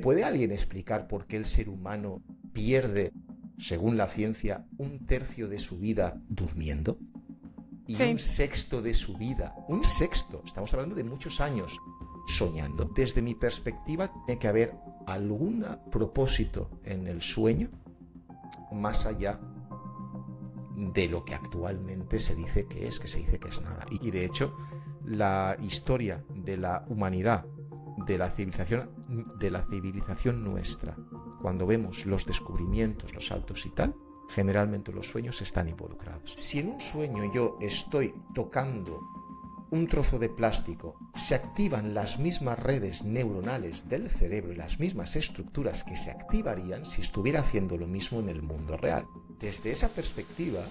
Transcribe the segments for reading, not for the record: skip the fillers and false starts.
¿Puede alguien explicar por qué el ser humano pierde, según la ciencia, un tercio de su vida durmiendo? Y un Sí. sexto de su vida, un sexto, estamos hablando de muchos años, soñando. Desde mi perspectiva, tiene que haber algún propósito en el sueño más allá de lo que actualmente se dice que se dice que es nada. Y de hecho, la historia de la humanidad, de la civilización nuestra, cuando vemos los descubrimientos, los saltos y tal, generalmente los sueños están involucrados. Si en un sueño yo estoy tocando un trozo de plástico, se activan las mismas redes neuronales del cerebro y las mismas estructuras que se activarían si estuviera haciendo lo mismo en el mundo real. Desde esa perspectiva,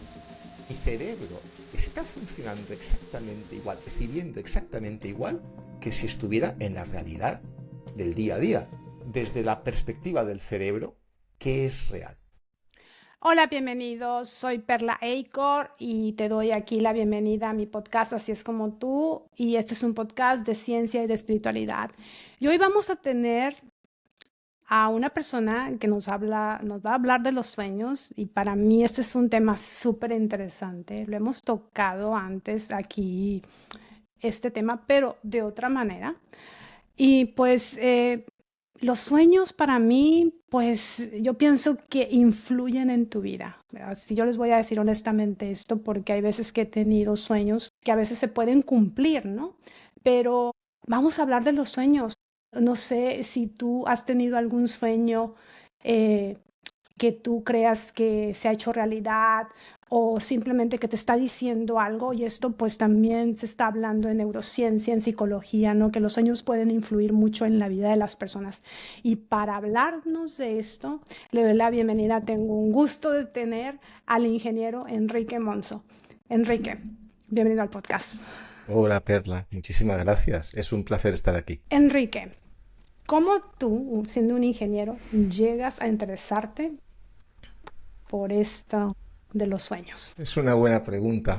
mi cerebro está funcionando exactamente igual, percibiendo exactamente igual que si estuviera en la realidad del día a día. Desde la perspectiva del cerebro, ¿qué es real? Hola, bienvenidos. Soy Perla Acor y te doy aquí la bienvenida a mi podcast Así es como tú. Y este es un podcast de ciencia y de espiritualidad. Y hoy vamos a tener a una persona que nos va a hablar de los sueños. Y para mí este es un tema súper interesante. Lo hemos tocado antes aquí, este tema, pero de otra manera. Y pues los sueños para mí, pues yo pienso que influyen en tu vida, ¿verdad? Si yo les voy a decir honestamente esto, porque hay veces que he tenido sueños que a veces se pueden cumplir, ¿no? Pero vamos a hablar de los sueños. No sé si tú has tenido algún sueño eh, que tú creas que se ha hecho realidad o simplemente que te está diciendo algo, y esto pues también se está hablando en neurociencia, en psicología, ¿no? Que los sueños pueden influir mucho en la vida de las personas. Y para hablarnos de esto, le doy la bienvenida, tengo un gusto de tener al ingeniero Enrique Monzo. Enrique, bienvenido al podcast. Hola Perla, muchísimas gracias. Es un placer estar aquí. Enrique, ¿cómo tú, siendo un ingeniero, llegas a interesarte por esto de los sueños? Es una buena pregunta.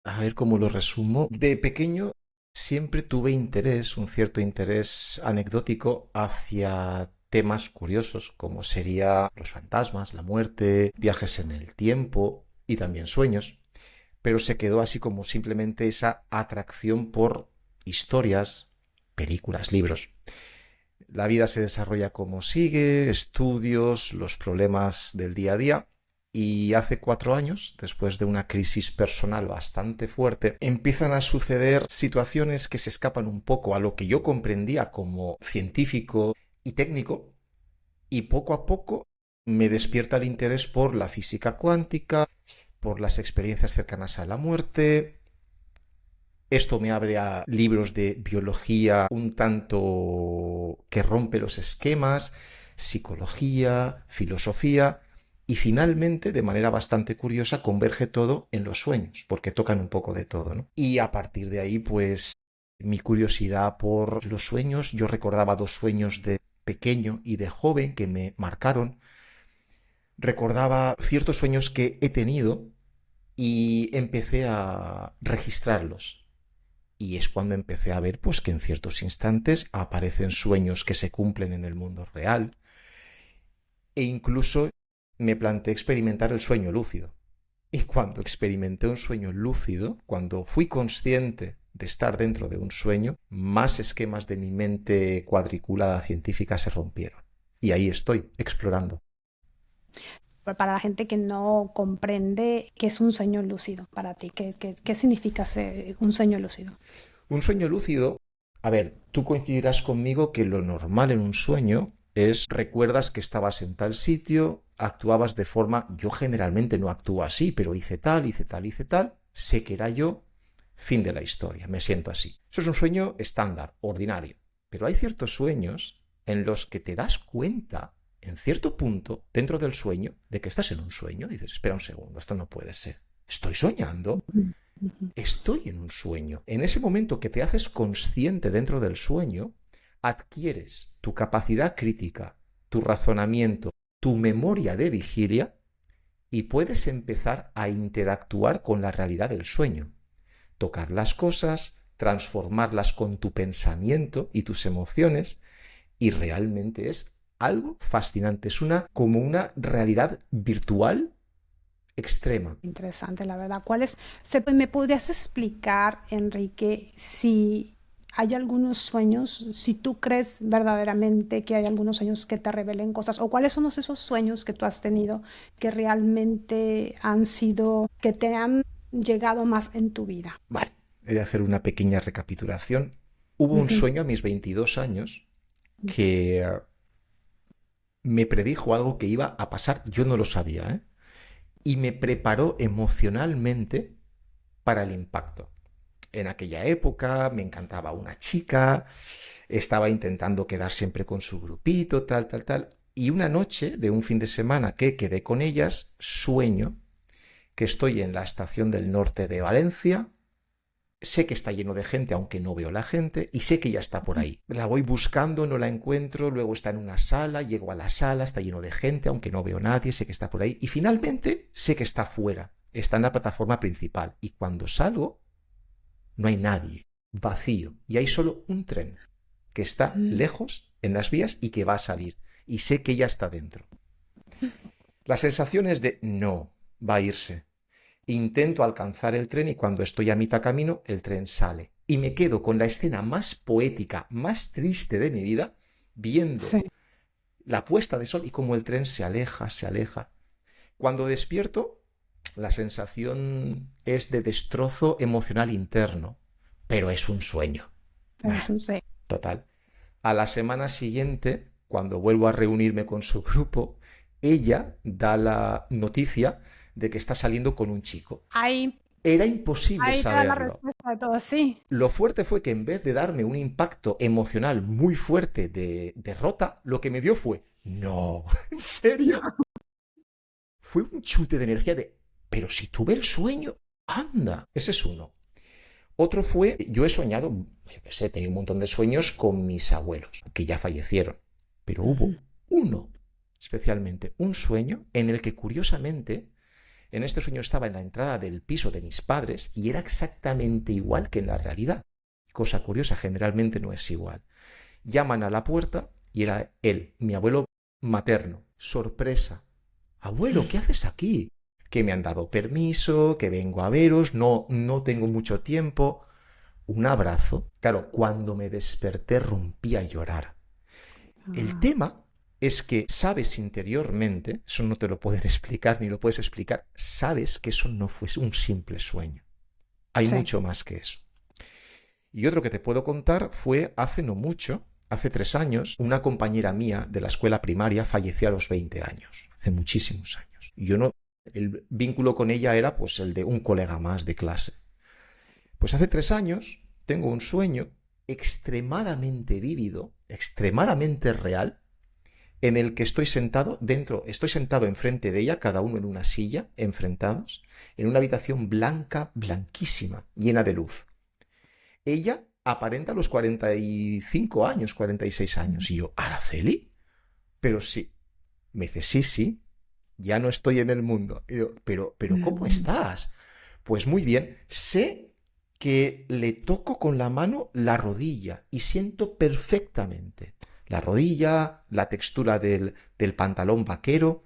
A ver cómo lo resumo. De pequeño siempre tuve interés, un cierto interés anecdótico hacia temas curiosos, como sería los fantasmas, la muerte, viajes en el tiempo y también sueños. Pero se quedó así como simplemente esa atracción por historias, películas, libros. La vida se desarrolla como sigue, estudios, los problemas del día a día. Y hace 4 años, después de una crisis personal bastante fuerte, empiezan a suceder situaciones que se escapan un poco a lo que yo comprendía como científico y técnico, y poco a poco me despierta el interés por la física cuántica, por las experiencias cercanas a la muerte. Esto me abre a libros de biología un tanto que rompe los esquemas, psicología, filosofía, y finalmente, de manera bastante curiosa, converge todo en los sueños, porque tocan un poco de todo, ¿no? Y a partir de ahí, pues, mi curiosidad por los sueños, yo recordaba 2 sueños de pequeño y de joven que me marcaron. Recordaba ciertos sueños que he tenido y empecé a registrarlos. Y es cuando empecé a ver pues que en ciertos instantes aparecen sueños que se cumplen en el mundo real, e incluso me planteé experimentar el sueño lúcido. Y cuando experimenté un sueño lúcido, cuando fui consciente de estar dentro de un sueño, más esquemas de mi mente cuadriculada científica se rompieron. Y ahí estoy, explorando. Para la gente que no comprende qué es un sueño lúcido para ti, qué significa un sueño lúcido. Un sueño lúcido, a ver, tú coincidirás conmigo que lo normal en un sueño es recuerdas que estabas en tal sitio, actuabas de forma, yo generalmente no actúo así, pero hice tal, hice tal, hice tal, sé que era yo, fin de la historia, me siento así. Eso es un sueño estándar, ordinario. Pero hay ciertos sueños en los que te das cuenta, en cierto punto, dentro del sueño, de que estás en un sueño. Dices, espera un segundo, esto no puede ser. ¿Estoy soñando? Estoy en un sueño. En ese momento que te haces consciente dentro del sueño, adquieres tu capacidad crítica, tu razonamiento, tu memoria de vigilia, y puedes empezar a interactuar con la realidad del sueño. Tocar las cosas, transformarlas con tu pensamiento y tus emociones, y realmente es algo fascinante. Es como una realidad virtual extrema. Interesante, la verdad. ¿Me podrías explicar, Enrique, si hay algunos sueños, si tú crees verdaderamente que hay algunos sueños que te revelen cosas, o cuáles son esos sueños que tú has tenido que realmente que te han llegado más en tu vida? Vale, he de hacer una pequeña recapitulación. Hubo un Ujú, sueño a mis 22 años que me predijo algo que iba a pasar, yo no lo sabía, ¿eh? Y me preparó emocionalmente para el impacto. En aquella época me encantaba una chica, estaba intentando quedar siempre con su grupito, tal, tal, tal. Y una noche de un fin de semana que quedé con ellas, sueño que estoy en la estación del norte de Valencia. Sé que está lleno de gente, aunque no veo la gente, y sé que ya está por ahí. La voy buscando, no la encuentro, luego está en una sala, llego a la sala, está lleno de gente, aunque no veo a nadie, sé que está por ahí, y finalmente sé que está fuera, está en la plataforma principal, y cuando salgo, no hay nadie, vacío, y hay solo un tren que está ujú. lejos en las vías y que va a salir, y sé que ya está dentro. La sensación es de no, va a irse. Intento alcanzar el tren y cuando estoy a mitad camino, el tren sale. Y me quedo con la escena más poética, más triste de mi vida, viendo Sí, la puesta de sol y cómo el tren se aleja, se aleja. Cuando despierto, la sensación es de destrozo emocional interno, pero es un sueño. eso sí. Total. A la semana siguiente, cuando vuelvo a reunirme con su grupo, ella da la noticia de que está saliendo con un chico. Ahí, Era imposible ahí te da la saberlo. respuesta de todo, sí. Lo fuerte fue que en vez de darme un impacto emocional muy fuerte de derrota, lo que me dio fue, no, ¿en serio? Fue un chute de energía de, pero si tuve el sueño, anda. Ese es uno. Otro fue, yo he soñado, yo qué sé, tenía un montón de sueños con mis abuelos, que ya fallecieron, pero hubo Ujú. uno, especialmente, un sueño en el que curiosamente, en este sueño estaba en la entrada del piso de mis padres y era exactamente igual que en la realidad. Cosa curiosa, generalmente no es igual. Llaman a la puerta y era él, mi abuelo materno. Sorpresa. Abuelo, ¿qué haces aquí? Que me han dado permiso, que vengo a veros, no tengo mucho tiempo. Un abrazo. Claro, cuando me desperté rompí a llorar. El Ah, tema es que sabes interiormente, eso no te lo pueden explicar ni lo puedes explicar, sabes que eso no fue un simple sueño. Hay sí. mucho más que eso. Y otro que te puedo contar fue hace no mucho, hace 3 años, una compañera mía de la escuela primaria falleció a los 20 años, hace muchísimos años. Y yo no, el vínculo con ella era pues el de un colega más de clase. Pues hace 3 años tengo un sueño extremadamente vívido, extremadamente real, en el que estoy sentado enfrente de ella, cada uno en una silla, enfrentados, en una habitación blanca, blanquísima, llena de luz. Ella aparenta los 45 años, 46 años. Y yo, ¿Araceli? Pero sí. Me dice, sí, sí, ya no estoy en el mundo. Y yo, pero ¿cómo Mm, estás? Pues muy bien, sé que le toco con la mano la rodilla y siento perfectamente la rodilla, la textura del pantalón vaquero.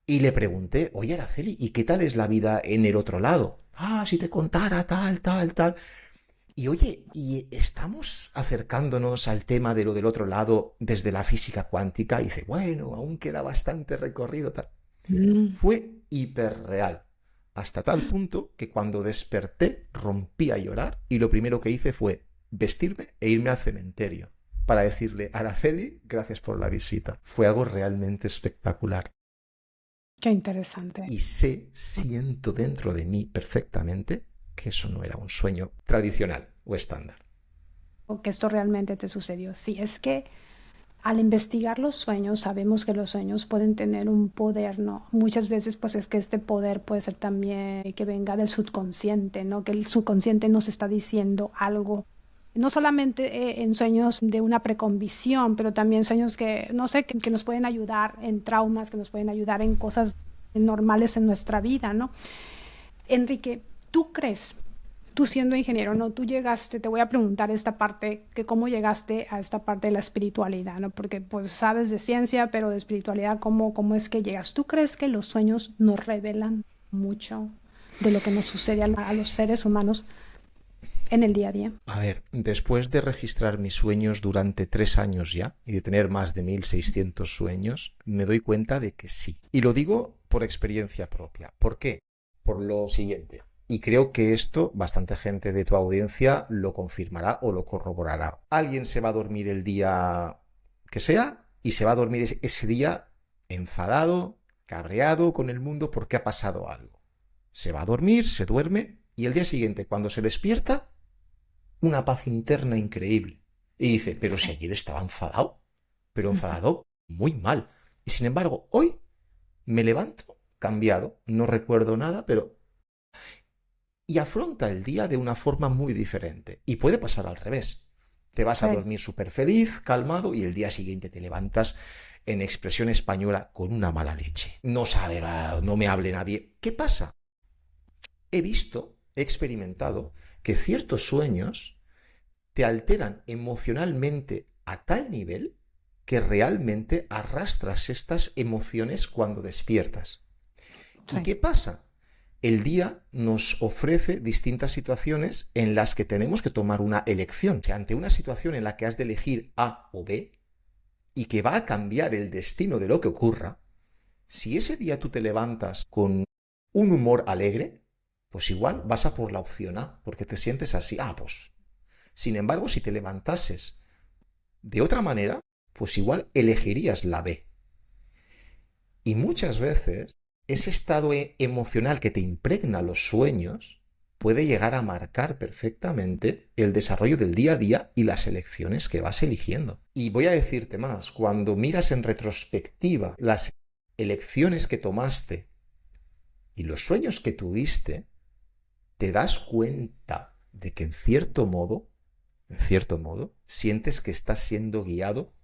Y le pregunté, oye Araceli, ¿y qué tal es la vida en el otro lado? Ah, si te contara tal, tal, tal. Y oye, ¿y estamos acercándonos al tema de lo del otro lado desde la física cuántica? Y dice, bueno, aún queda bastante recorrido. Tal. mm. Fue hiperreal. Hasta tal punto que cuando desperté rompí a llorar y lo primero que hice fue vestirme e irme al cementerio para decirle, Araceli, gracias por la visita. Fue algo realmente espectacular. Qué interesante. Y siento dentro de mí perfectamente que eso no era un sueño tradicional o estándar. O que esto realmente te sucedió. Sí, es que al investigar los sueños, sabemos que los sueños pueden tener un poder, ¿no? Muchas veces, pues es que este poder puede ser también que venga del subconsciente, ¿no? Que el subconsciente nos está diciendo algo. No solamente en sueños de una preconvicción, pero también sueños que, no sé, que nos pueden ayudar en traumas, que nos pueden ayudar en cosas normales en nuestra vida, ¿no? Enrique, ¿tú crees tú siendo ingeniero, ¿no? Tú llegaste, te voy a preguntar esta parte, que cómo llegaste a esta parte de la espiritualidad, ¿no? Porque pues sabes de ciencia, pero de espiritualidad, ¿cómo es que llegas? ¿Tú crees que los sueños nos revelan mucho de lo que nos sucede a los seres humanos en el día a día? A ver, después de registrar mis sueños durante 3 años ya y de tener más de 1600 sueños, me doy cuenta de que sí. Y lo digo por experiencia propia. ¿Por qué? Por lo siguiente. Y creo que esto bastante gente de tu audiencia lo confirmará o lo corroborará. Alguien se va a dormir el día que sea y se va a dormir ese día enfadado, cabreado con el mundo porque ha pasado algo. Se va a dormir, se duerme y el día siguiente cuando se despierta, una paz interna increíble. Y dice, pero si ayer estaba enfadado, pero enfadado muy mal. Y sin embargo, hoy me levanto cambiado, no recuerdo nada, pero... Y afronta el día de una forma muy diferente. Y puede pasar al revés. Te vas a Sí. dormir súper feliz, calmado, y el día siguiente te levantas en expresión española con una mala leche. No sabe, no me hable nadie. ¿Qué pasa? He experimentado que ciertos sueños te alteran emocionalmente a tal nivel que realmente arrastras estas emociones cuando despiertas. ¿Y Sí. qué pasa? El día nos ofrece distintas situaciones en las que tenemos que tomar una elección. O sea, ante una situación en la que has de elegir A o B y que va a cambiar el destino de lo que ocurra, si ese día tú te levantas con un humor alegre, pues igual vas a por la opción A, porque te sientes así. Pues sin embargo, si te levantases de otra manera, pues igual elegirías la B. Y muchas veces ese estado emocional que te impregna los sueños puede llegar a marcar perfectamente el desarrollo del día a día y las elecciones que vas eligiendo. Y voy a decirte más, cuando miras en retrospectiva las elecciones que tomaste y los sueños que tuviste, te das cuenta de que en cierto modo, sientes que estás siendo guiado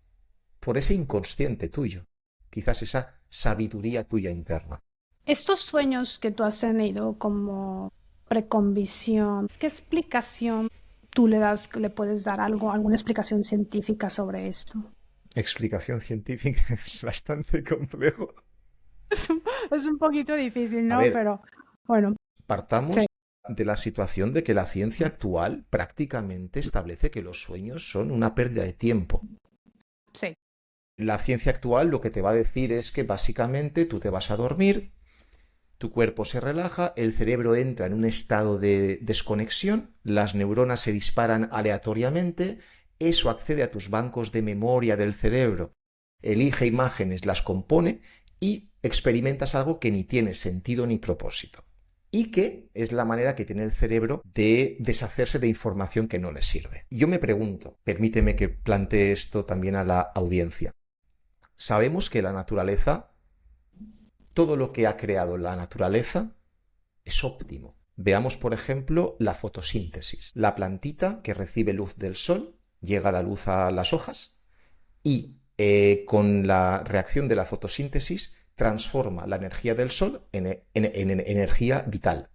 por ese inconsciente tuyo, quizás esa sabiduría tuya interna. Estos sueños que tú has tenido como preconvicción, ¿qué explicación tú le puedes dar alguna explicación científica sobre esto? Explicación científica es bastante complejo. Es un poquito difícil, A ¿no? ver, Pero bueno, partamos sí, de la situación de que la ciencia actual prácticamente establece que los sueños son una pérdida de tiempo. sí, La ciencia actual lo que te va a decir es que básicamente tú te vas a dormir, tu cuerpo se relaja, el cerebro entra en un estado de desconexión, las neuronas se disparan aleatoriamente, eso accede a tus bancos de memoria del cerebro, elige imágenes, las compone y experimentas algo que ni tiene sentido ni propósito. Y que es la manera que tiene el cerebro de deshacerse de información que no le sirve. Yo me pregunto, permíteme que plantee esto también a la audiencia. Sabemos que la naturaleza, todo lo que ha creado la naturaleza, es óptimo. Veamos, por ejemplo, la fotosíntesis. La plantita que recibe luz del sol, llega la luz a las hojas y con la reacción de la fotosíntesis transforma la energía del sol en energía vital.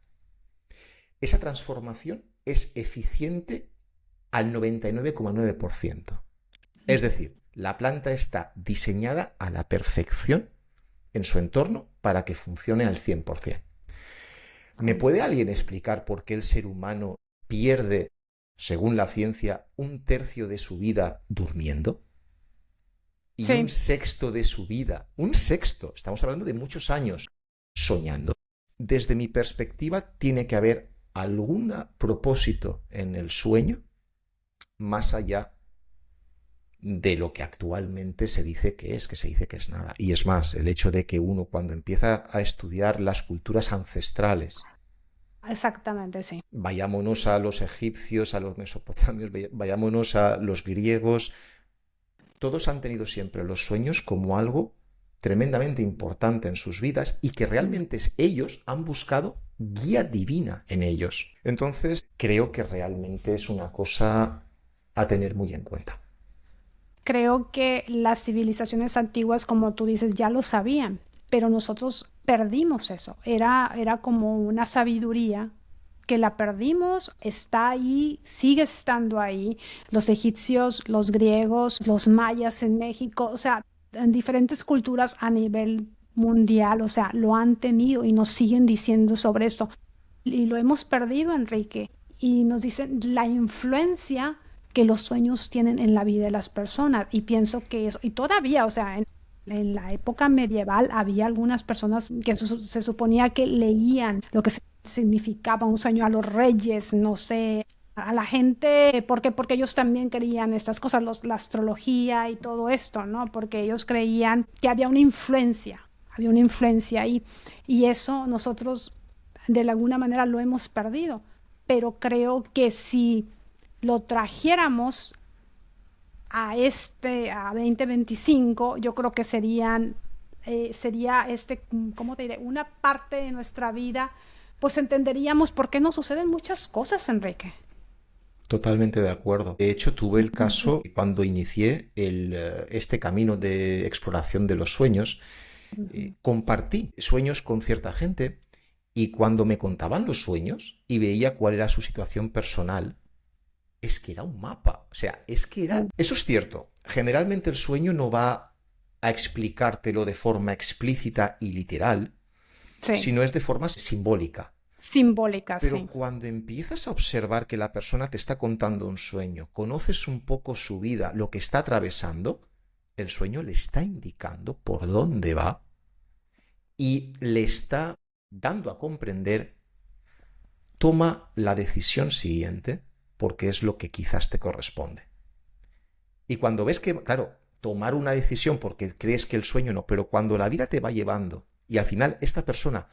Esa transformación es eficiente al 99,9%. Es decir, la planta está diseñada a la perfección en su entorno para que funcione al 100%. ¿Me puede alguien explicar por qué el ser humano pierde, según la ciencia, un tercio de su vida durmiendo? Y un sí. sexto de su vida, un sexto, estamos hablando de muchos años, soñando. Desde mi perspectiva, tiene que haber algún propósito en el sueño más allá de lo que actualmente se dice que se dice que es nada. Y es más, el hecho de que uno cuando empieza a estudiar las culturas ancestrales, Exactamente, sí. vayámonos a los egipcios, a los mesopotamios, vayámonos a los griegos, todos han tenido siempre los sueños como algo tremendamente importante en sus vidas y que realmente ellos han buscado guía divina en ellos. Entonces, creo que realmente es una cosa a tener muy en cuenta. Creo que las civilizaciones antiguas, como tú dices, ya lo sabían, pero nosotros perdimos eso. Era como una sabiduría que la perdimos, está ahí, sigue estando ahí. Los egipcios, los griegos, los mayas en México, o sea, en diferentes culturas a nivel mundial, o sea, lo han tenido y nos siguen diciendo sobre esto. Y lo hemos perdido, Enrique. Y nos dicen la influencia que los sueños tienen en la vida de las personas. Y pienso que eso, y todavía, o sea, en la época medieval había algunas personas que se suponía que leían lo que significaba un sueño a los reyes, no sé, a la gente, porque ellos también creían estas cosas, la astrología y todo esto, ¿no? Porque ellos creían que había una influencia ahí, y eso nosotros de alguna manera lo hemos perdido, pero creo que si lo trajéramos a 2025, yo creo que sería ¿cómo te diré? Una parte de nuestra vida, pues entenderíamos por qué nos suceden muchas cosas, Enrique. Totalmente de acuerdo. De hecho, tuve el caso cuando inicié este camino de exploración de los sueños. Compartí sueños con cierta gente y cuando me contaban los sueños y veía cuál era su situación personal, es que era un mapa. O sea, es que era... Eso es cierto. Generalmente el sueño no va a explicártelo de forma explícita y literal, Sí, sino es de forma simbólica. simbólica, Pero sí. cuando empiezas a observar que la persona te está contando un sueño, conoces un poco su vida, lo que está atravesando, el sueño le está indicando por dónde va y le está dando a comprender, toma la decisión siguiente porque es lo que quizás te corresponde. Y cuando ves que, claro, tomar una decisión porque crees que el sueño no, pero cuando la vida te va llevando y al final esta persona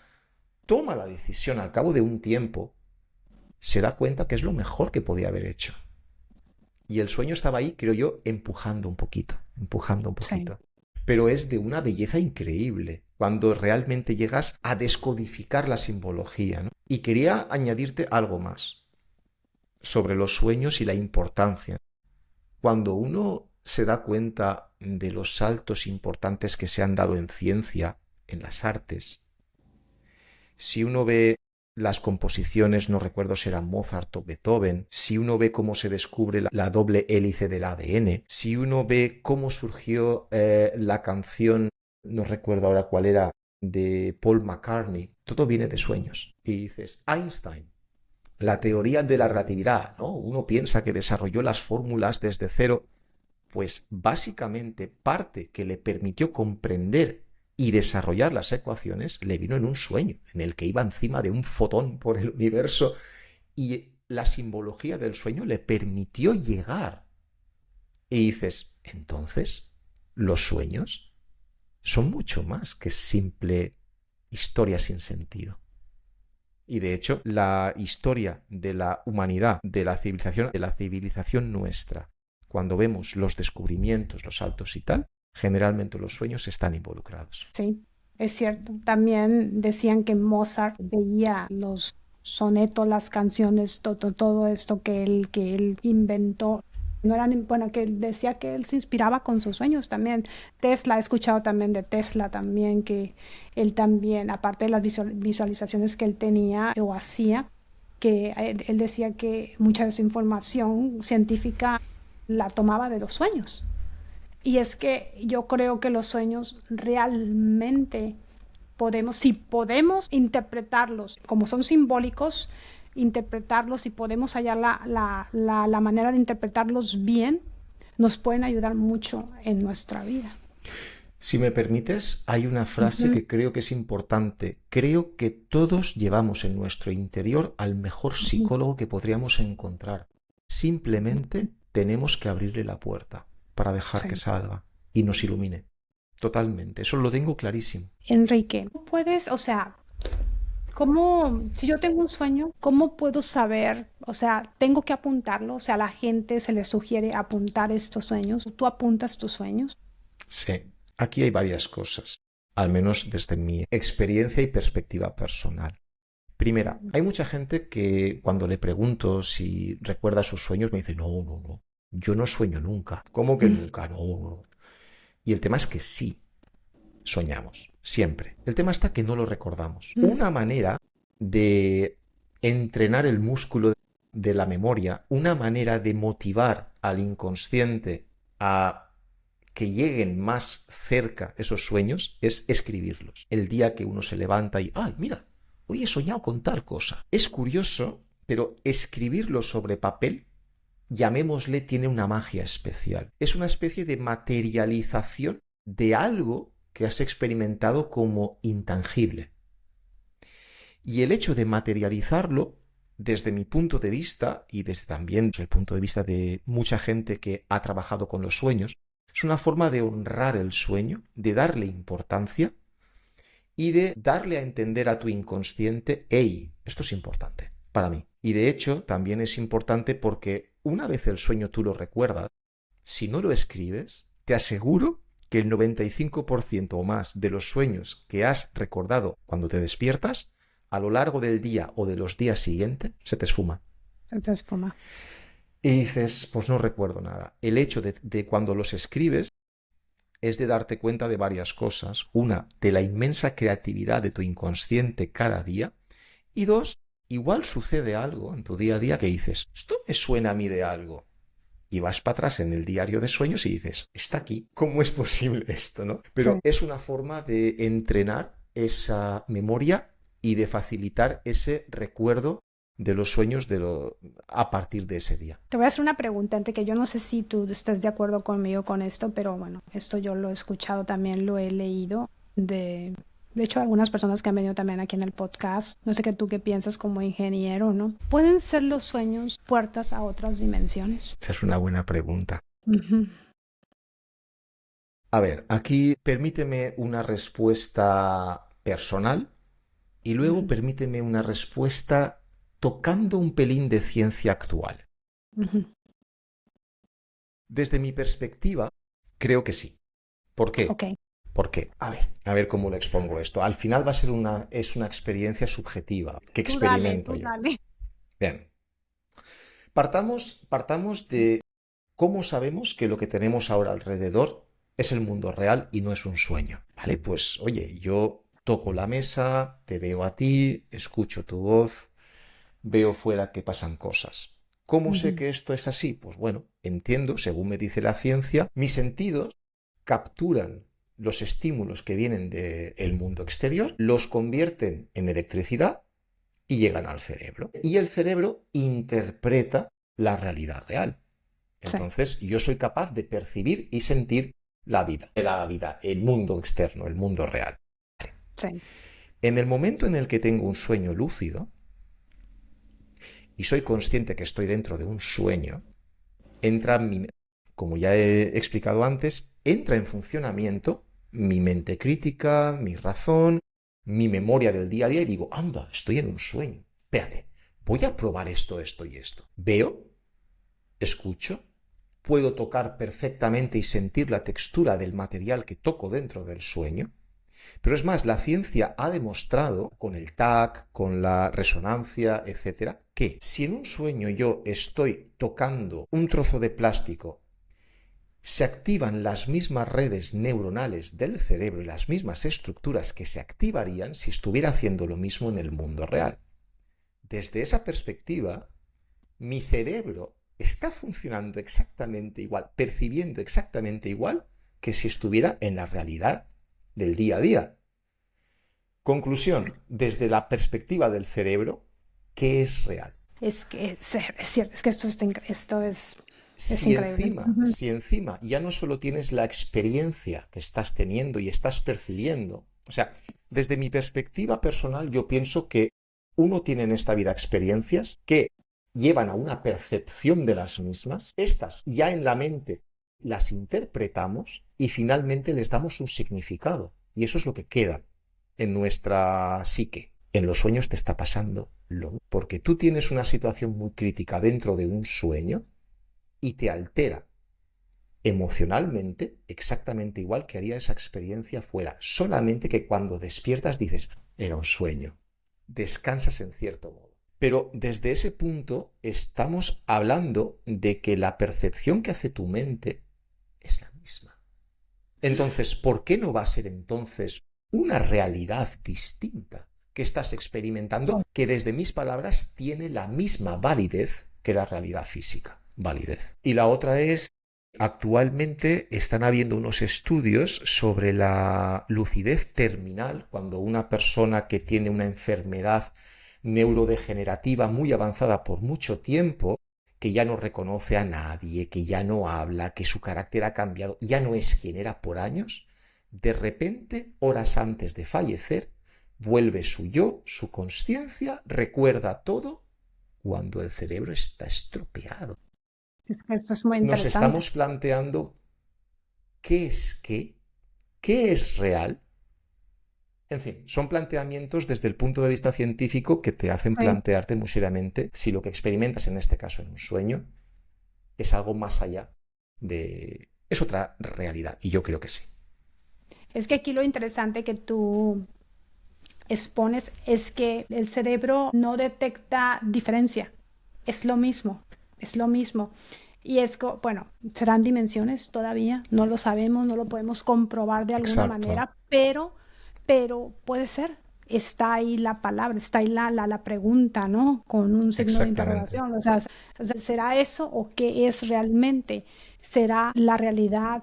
toma la decisión al cabo de un tiempo, se da cuenta que es lo mejor que podía haber hecho. Y el sueño estaba ahí, creo yo, empujando un poquito, empujando un Sí. poquito. Pero es de una belleza increíble cuando realmente llegas a descodificar la simbología, ¿no? Y quería añadirte algo más sobre los sueños y la importancia. Cuando uno se da cuenta de los saltos importantes que se han dado en ciencia, en las artes, si uno ve las composiciones, no recuerdo si era Mozart o Beethoven, si uno ve cómo se descubre la doble hélice del ADN, si uno ve cómo surgió la canción, no recuerdo ahora cuál era, de Paul McCartney, todo viene de sueños. Y dices, Einstein, la teoría de la relatividad, ¿no? Uno piensa que desarrolló las fórmulas desde cero, pues básicamente parte que le permitió comprender y desarrollar las ecuaciones le vino en un sueño, en el que iba encima de un fotón por el universo y la simbología del sueño le permitió llegar. Y dices, entonces, los sueños son mucho más que simple historia sin sentido. Y de hecho, la historia de la humanidad, de la civilización nuestra, cuando vemos los descubrimientos, los saltos y tal, generalmente los sueños están involucrados. Sí, es cierto. También decían que Mozart veía los sonetos, las canciones, todo esto que él inventó. No eran, bueno, que él decía que él se inspiraba con sus sueños también. Tesla, he escuchado también de Tesla también, que él también, aparte de las visualizaciones que él tenía o hacía, que él decía que mucha de su información científica la tomaba de los sueños. Y es que yo creo que los sueños realmente si podemos interpretarlos, como son simbólicos, interpretarlos y podemos hallar la manera de interpretarlos bien, nos pueden ayudar mucho en nuestra vida. Si me permites, hay una frase Ujú. que creo que es importante. Creo que todos llevamos en nuestro interior al mejor psicólogo que podríamos encontrar. Simplemente tenemos que abrirle la puerta para dejar que Sí. salga y nos ilumine. Totalmente. Eso lo tengo clarísimo. Enrique, ¿cómo puedes, o sea, si yo tengo un sueño, cómo puedo saber, o sea, tengo que apuntarlo, o sea, a la gente se le sugiere apuntar estos sueños, tú apuntas tus sueños? Sí, aquí hay varias cosas, al menos desde mi experiencia y perspectiva personal. Primera, hay mucha gente que cuando le pregunto si recuerda sus sueños me dice, no, no, no, yo no sueño nunca. ¿Cómo que Mm. nunca? No, no. Y el tema es que sí, soñamos, siempre. El tema está que no lo recordamos. Mm. Una manera de entrenar el músculo de la memoria, una manera de motivar al inconsciente a que lleguen más cerca esos sueños es escribirlos. El día que uno se levanta y, ¡ay, mira! Hoy he soñado con tal cosa. Es curioso, pero escribirlo sobre papel, llamémosle, tiene una magia especial. Es una especie de materialización de algo que has experimentado como intangible. Y el hecho de materializarlo, desde mi punto de vista, y desde también el punto de vista de mucha gente que ha trabajado con los sueños, es una forma de honrar el sueño, de darle importancia y de darle a entender a tu inconsciente, hey, esto es importante para mí. Y de hecho también es importante porque una vez el sueño tú lo recuerdas, si no lo escribes, te aseguro que el 95% o más de los sueños que has recordado cuando te despiertas, a lo largo del día o de los días siguientes, se te esfuma. Se te esfuma. Y dices, pues no recuerdo nada. El hecho de cuando los escribes es de darte cuenta de varias cosas. Una, de la inmensa creatividad de tu inconsciente cada día. Y dos, igual sucede algo en tu día a día que dices, esto me suena a mí de algo. Y vas para atrás en el diario de sueños y dices, está aquí, ¿cómo es posible esto, no? Pero Sí. es una forma de entrenar esa memoria y de facilitar ese recuerdo de los sueños a partir de ese día. Te voy a hacer una pregunta, que yo no sé si tú estás de acuerdo conmigo con esto, pero bueno, esto yo lo he escuchado también, lo he leído de hecho, algunas personas que han venido también aquí en el podcast, no sé qué tú qué piensas como ingeniero, ¿no? ¿Pueden ser los sueños puertas a otras dimensiones? Esa es una buena pregunta. Ujú. A ver, aquí permíteme una respuesta personal y luego permíteme una respuesta tocando un pelín de ciencia actual. Ujú. Desde mi perspectiva, creo que sí. ¿Por qué? Ok. Porque, a ver cómo le expongo esto. Al final es una experiencia subjetiva que experimento Tú yo. dale. Bien, partamos de cómo sabemos que lo que tenemos ahora alrededor es el mundo real y no es un sueño. ¿Vale? Pues, oye, yo toco la mesa, te veo a ti, escucho tu voz, veo fuera que pasan cosas. ¿Cómo sé Ujú. que esto es así? Pues bueno, entiendo, según me dice la ciencia, mis sentidos capturan los estímulos que vienen del mundo exterior, los convierten en electricidad y llegan al cerebro. Y el cerebro interpreta la realidad real. Sí, Entonces yo soy capaz de percibir y sentir la vida, el mundo externo, el mundo real. sí. En el momento en el que tengo un sueño lúcido y soy consciente que estoy dentro de un sueño, entra mi, como ya he explicado antes, entra en funcionamiento mi mente crítica, mi razón, mi memoria del día a día y digo, anda, estoy en un sueño. Espérate, voy a probar esto, esto y esto. Veo, escucho, puedo tocar perfectamente y sentir la textura del material que toco dentro del sueño. Pero es más, la ciencia ha demostrado, con el TAC, con la resonancia, etcétera, que si en un sueño yo estoy tocando un trozo de plástico, se activan las mismas redes neuronales del cerebro y las mismas estructuras que se activarían si estuviera haciendo lo mismo en el mundo real. Desde esa perspectiva, mi cerebro está funcionando exactamente igual, percibiendo exactamente igual que si estuviera en la realidad del día a día. Conclusión, desde la perspectiva del cerebro, ¿qué es real? Es cierto, es que es increíble. Ujú. Si encima ya no solo tienes la experiencia que estás teniendo y estás percibiendo, o sea, desde mi perspectiva personal yo pienso que uno tiene en esta vida experiencias que llevan a una percepción de las mismas, estas ya en la mente las interpretamos y finalmente les damos un significado. Y eso es lo que queda en nuestra psique. En los sueños te está pasando lo mismo, porque tú tienes una situación muy crítica dentro de un sueño y te altera emocionalmente exactamente igual que haría esa experiencia fuera, solamente que cuando despiertas dices, era un sueño, descansas en cierto modo. Pero desde ese punto estamos hablando de que la percepción que hace tu mente es la misma. Entonces, ¿por qué no va a ser entonces una realidad distinta? que estás experimentando, que desde mis palabras tiene la misma validez que la realidad física. Validez. Y la otra es, actualmente están habiendo unos estudios sobre la lucidez terminal, cuando una persona que tiene una enfermedad neurodegenerativa muy avanzada por mucho tiempo, que ya no reconoce a nadie, que ya no habla, que su carácter ha cambiado, ya no es quien era por años, de repente, horas antes de fallecer, vuelve su yo, su conciencia, recuerda todo cuando el cerebro está estropeado. Esto es muy Nos interesante. estamos planteando qué es qué es real. En fin, son planteamientos desde el punto de vista científico que te hacen Sí. plantearte muy seriamente si lo que experimentas en este caso en un sueño es algo más allá de... es otra realidad, y yo creo que sí. Es que aquí lo interesante que tú expones es que el cerebro no detecta diferencia. Es lo mismo, es lo mismo. Y es, bueno, serán dimensiones todavía, no lo sabemos, no lo podemos comprobar de alguna Exacto, manera, pero puede ser. Está ahí la palabra, está ahí la pregunta, ¿no? Con un signo de exactamente. interrogación. O sea, ¿será eso o qué es realmente? ¿Será la realidad?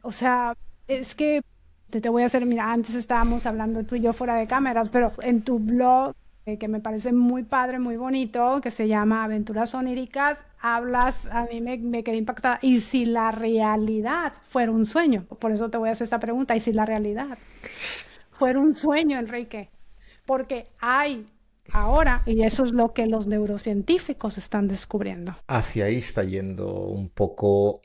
O sea, es que te voy a hacer, mira, antes estábamos hablando tú y yo fuera de cámaras, pero en tu blog, que me parece muy padre, muy bonito, que se llama Aventuras Oníricas, hablas, a mí me quedé impactada. ¿Y si la realidad fuera un sueño? Por eso te voy a hacer esta pregunta. ¿Y si la realidad fuera un sueño, Enrique? Porque hay ahora, y eso es lo que los neurocientíficos están descubriendo. Hacia ahí está yendo un poco.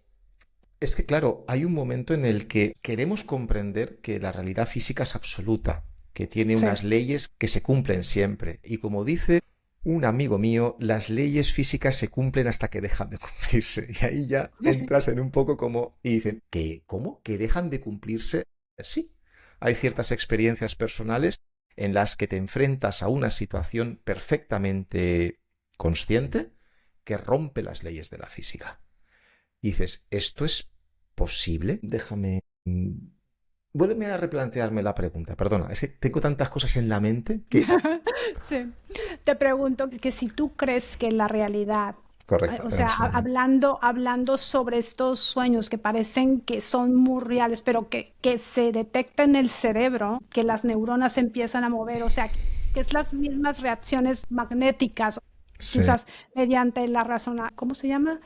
Es que, claro, hay un momento en el que queremos comprender que la realidad física es absoluta, que tiene Sí. unas leyes que se cumplen siempre. Y como dice un amigo mío, las leyes físicas se cumplen hasta que dejan de cumplirse. Y ahí ya entras en un poco como... Y dicen, ¿qué? ¿Cómo? ¿Que dejan de cumplirse? Sí. Hay ciertas experiencias personales en las que te enfrentas a una situación perfectamente consciente que rompe las leyes de la física. Y dices, ¿esto es posible? Déjame... Vuélveme a replantearme la pregunta, perdona, es que tengo tantas cosas en la mente que... Sí. Te pregunto que si tú crees que la realidad, Correcto, o era un sea, sueño. hablando sobre estos sueños que parecen que son muy reales, pero que se detecta en el cerebro, que las neuronas se empiezan a mover, o sea, que es las mismas reacciones magnéticas, Sí. quizás mediante la resonancia, ¿cómo se llama?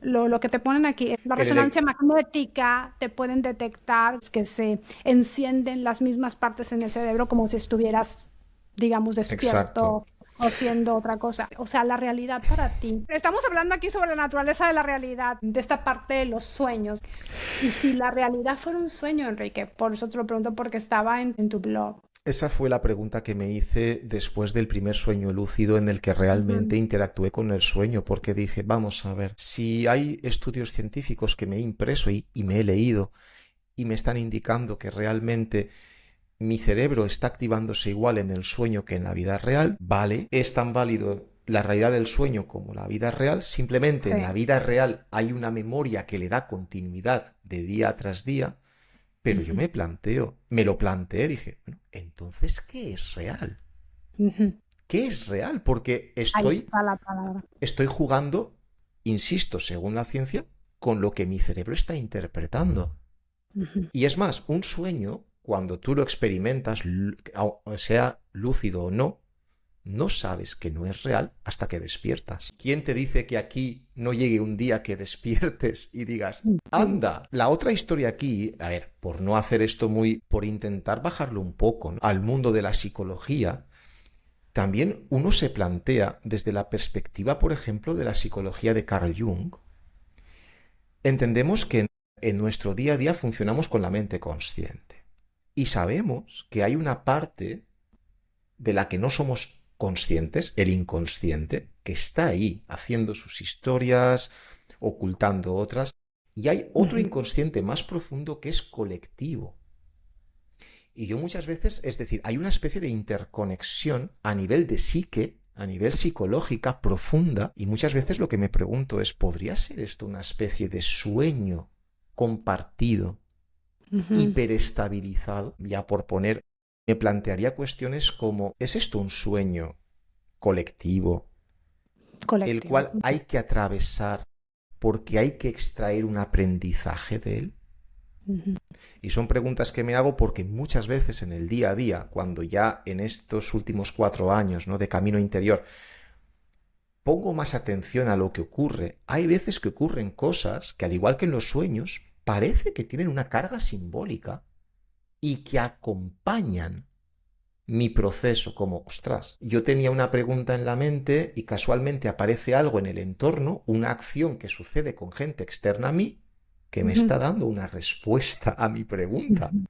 Lo que te ponen aquí, la El resonancia magnética, te pueden detectar que se encienden las mismas partes en el cerebro como si estuvieras, digamos, Exacto. despierto o siendo otra cosa. O sea, la realidad para ti. Estamos hablando aquí sobre la naturaleza de la realidad, de esta parte de los sueños. Y si la realidad fuera un sueño, Enrique, por eso te lo pregunto porque estaba en tu blog. Esa fue la pregunta que me hice después del primer sueño lúcido en el que realmente Ujú. interactué con el sueño, porque dije, vamos a ver, si hay estudios científicos que me he impreso y me he leído y me están indicando que realmente mi cerebro está activándose igual en el sueño que en la vida real, vale, es tan válido la realidad del sueño como la vida real, simplemente Sí. en la vida real hay una memoria que le da continuidad de día tras día, pero yo Ujú. me lo planteé, dije, bueno, entonces, ¿qué es real? Ujú. ¿Qué es real? Porque Ahí estoy, está la palabra. estoy jugando, insisto, según la ciencia, con lo que mi cerebro está interpretando. Ujú. Y es más, un sueño, cuando tú lo experimentas, sea lúcido o no, no sabes que no es real hasta que despiertas. ¿Quién te dice que aquí no llegue un día que despiertes y digas, Sí. anda? La otra historia aquí, a ver, por no hacer esto muy, por intentar bajarlo un poco, ¿no?, al mundo de la psicología, también uno se plantea desde la perspectiva, por ejemplo, de la psicología de Carl Jung. Entendemos que en nuestro día a día funcionamos con la mente consciente. Y sabemos que hay una parte de la que no somos conscientes, el inconsciente, que está ahí haciendo sus historias, ocultando otras. Y hay otro Ujú. inconsciente más profundo que es colectivo. Y yo muchas veces, es decir, hay una especie de interconexión a nivel de psique, a nivel psicológica profunda, y muchas veces lo que me pregunto es, ¿podría ser esto una especie de sueño compartido, Ujú. hiperestabilizado, ya por poner me plantearía cuestiones como, ¿es esto un sueño colectivo, el Colectivo. cual hay que atravesar porque hay que extraer un aprendizaje de él? Ujú. Y son preguntas que me hago porque muchas veces en el día a día, cuando ya en estos últimos 4 años, ¿no?, de camino interior, pongo más atención a lo que ocurre, hay veces que ocurren cosas que, al igual que en los sueños, parece que tienen una carga simbólica y que acompañan mi proceso, como, ostras, yo tenía una pregunta en la mente y casualmente aparece algo en el entorno, una acción que sucede con gente externa a mí, que me está dando una respuesta a mi pregunta. Ujú.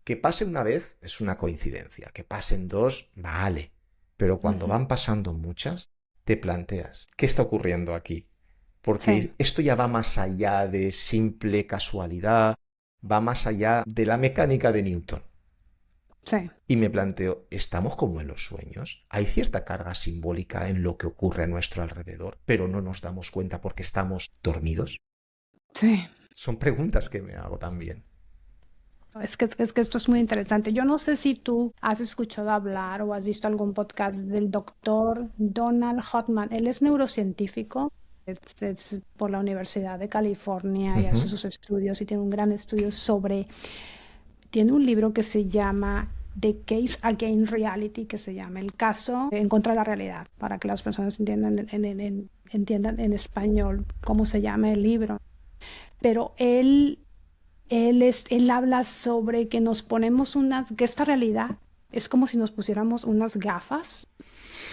Que pase una vez es una coincidencia, que pasen dos, vale, pero cuando Ujú. van pasando muchas, te planteas, ¿qué está ocurriendo aquí? Sí, Porque esto ya va más allá de simple casualidad, va más allá de la mecánica de Newton. sí. Y me planteo, ¿estamos como en los sueños? Hay cierta carga simbólica en lo que ocurre a nuestro alrededor, pero no nos damos cuenta porque estamos dormidos. Sí. Son preguntas que me hago también. Es que esto es muy interesante. Yo no sé si tú has escuchado hablar o has visto algún podcast del doctor Donald Hoffman. Él es neurocientífico, es por la Universidad de California y hace Ujú, sus estudios y tiene un gran estudio sobre, tiene un libro que se llama The Case Against Reality, que se llama El caso en contra de la realidad, para que las personas entiendan entiendan en español cómo se llama el libro. Pero él habla sobre que nos ponemos que esta realidad es como si nos pusiéramos unas gafas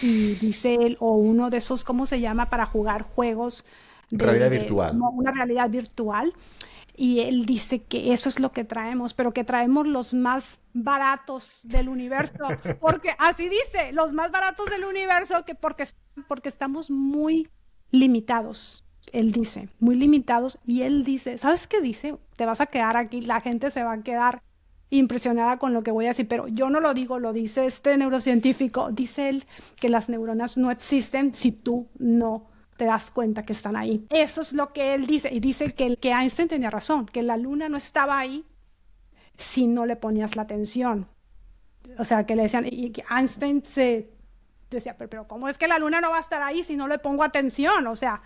y dice él, o uno de esos, ¿cómo se llama? Para jugar juegos realidad virtual. como una realidad virtual. Y él dice que eso es lo que traemos, pero que traemos los más baratos del universo, porque así dice, los más baratos del universo, que porque estamos muy limitados. Él dice, muy limitados, y él dice, ¿sabes qué dice? Te vas a quedar aquí, la gente se va a quedar impresionada con lo que voy a decir, pero yo no lo digo, lo dice este neurocientífico, dice él que las neuronas no existen si tú no te das cuenta que están ahí. Eso es lo que él dice. Y dice que Einstein tenía razón, que la luna no estaba ahí si no le ponías la atención. O sea, que le decían, y que Einstein se decía, pero ¿cómo es que la luna no va a estar ahí si no le pongo atención? O sea,